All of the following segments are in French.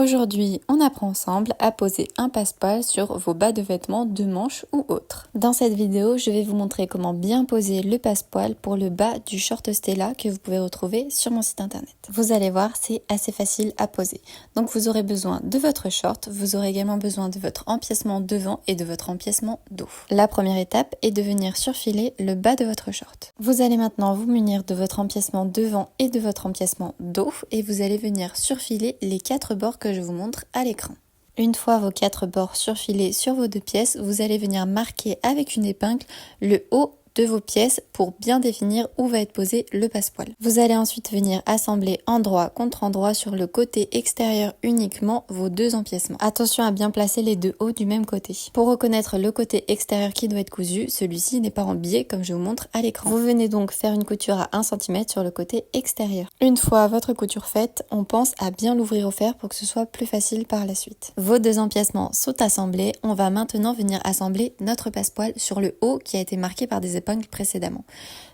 Aujourd'hui, on apprend ensemble à poser un passepoil sur vos bas de vêtements de manches ou autres. Dans cette vidéo, je vais vous montrer comment bien poser le passepoil pour le bas du short Stella que vous pouvez retrouver sur mon site internet. Vous allez voir, c'est assez facile à poser. Donc vous aurez besoin de votre short, vous aurez également besoin de votre empiècement devant et de votre empiècement dos. La première étape est de venir surfiler le bas de votre short. Vous allez maintenant vous munir de votre empiècement devant et de votre empiècement dos et vous allez venir surfiler les 4 bords que je vous montre à l'écran. Une fois vos 4 bords surfilés sur vos 2 pièces, vous allez venir marquer avec une épingle le haut de vos pièces pour bien définir où va être posé le passepoil. Vous allez ensuite venir assembler endroit contre endroit sur le côté extérieur uniquement vos 2 empiècements. Attention à bien placer les 2 hauts du même côté. Pour reconnaître le côté extérieur qui doit être cousu, celui-ci n'est pas en biais comme je vous montre à l'écran. Vous venez donc faire une couture à 1 cm sur le côté extérieur. Une fois votre couture faite, on pense à bien l'ouvrir au fer pour que ce soit plus facile par la suite. Vos 2 empiècements sont assemblés, on va maintenant venir assembler notre passepoil sur le haut qui a été marqué par des épingles précédemment.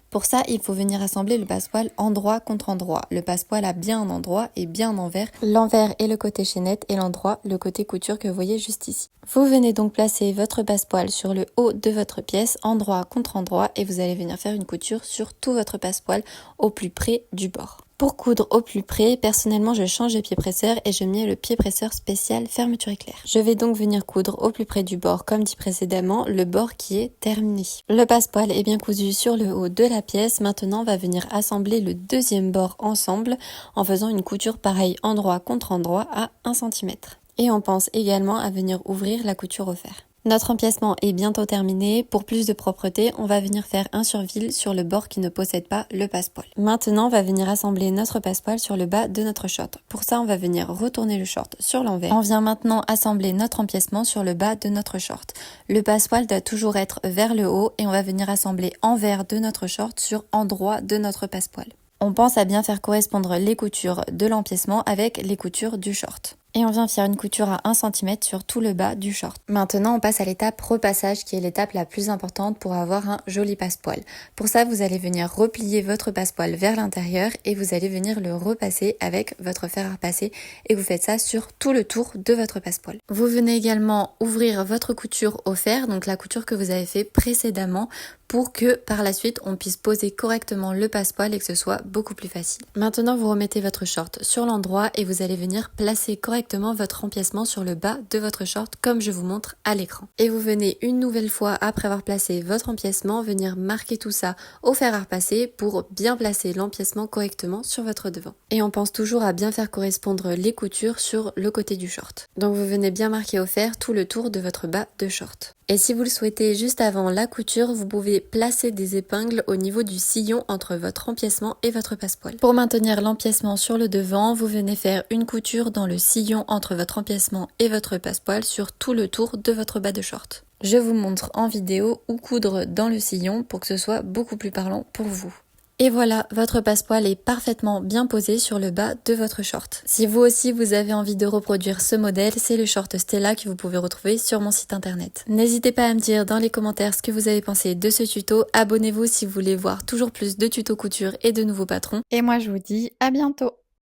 Pour ça, il faut venir assembler le passepoil endroit contre endroit. Le passepoil a bien un endroit et bien un envers. L'envers est le côté chaînette et l'endroit le côté couture que vous voyez juste ici. Vous venez donc placer votre passepoil sur le haut de votre pièce, endroit contre endroit, et vous allez venir faire une couture sur tout votre passepoil au plus près du bord. Pour coudre au plus près, personnellement je change de pied presseur et je mets le pied presseur spécial fermeture éclair. Je vais donc venir coudre au plus près du bord, comme dit précédemment, le bord qui est terminé. Le passepoil est bien cousu sur le haut de la pièce, maintenant on va venir assembler le deuxième bord ensemble en faisant une couture pareille endroit contre endroit à 1 cm. Et on pense également à venir ouvrir la couture au fer. Notre empiècement est bientôt terminé. Pour plus de propreté, on va venir faire un surfil sur le bord qui ne possède pas le passepoil. Maintenant, on va venir assembler notre passepoil sur le bas de notre short. Pour ça, on va venir retourner le short sur l'envers. On vient maintenant assembler notre empiècement sur le bas de notre short. Le passepoil doit toujours être vers le haut et on va venir assembler envers de notre short sur endroit de notre passepoil. On pense à bien faire correspondre les coutures de l'empiècement avec les coutures du short. Et on vient faire une couture à 1 cm sur tout le bas du short. Maintenant, on passe à l'étape repassage qui est l'étape la plus importante pour avoir un joli passepoil. Pour ça, vous allez venir replier votre passepoil vers l'intérieur et vous allez venir le repasser avec votre fer à repasser et vous faites ça sur tout le tour de votre passepoil. Vous venez également ouvrir votre couture au fer, donc la couture que vous avez fait précédemment pour que par la suite on puisse poser correctement le passepoil et que ce soit beaucoup plus facile. Maintenant, vous remettez votre short sur l'endroit et vous allez venir placer correctement votre empiècement sur le bas de votre short comme je vous montre à l'écran. Et vous venez une nouvelle fois après avoir placé votre empiècement venir marquer tout ça au fer à repasser pour bien placer l'empiècement correctement sur votre devant. Et on pense toujours à bien faire correspondre les coutures sur le côté du short. Donc vous venez bien marquer au fer tout le tour de votre bas de short. Et si vous le souhaitez, juste avant la couture, vous pouvez placer des épingles au niveau du sillon entre votre empiècement et votre passepoil. Pour maintenir l'empiècement sur le devant, vous venez faire une couture dans le sillon entre votre empiècement et votre passepoil sur tout le tour de votre bas de short. Je vous montre en vidéo où coudre dans le sillon pour que ce soit beaucoup plus parlant pour vous. Et voilà, votre passepoil est parfaitement bien posé sur le bas de votre short. Si vous aussi vous avez envie de reproduire ce modèle, c'est le short Stella que vous pouvez retrouver sur mon site internet. N'hésitez pas à me dire dans les commentaires ce que vous avez pensé de ce tuto. Abonnez-vous si vous voulez voir toujours plus de tutos couture et de nouveaux patrons. Et moi je vous dis à bientôt.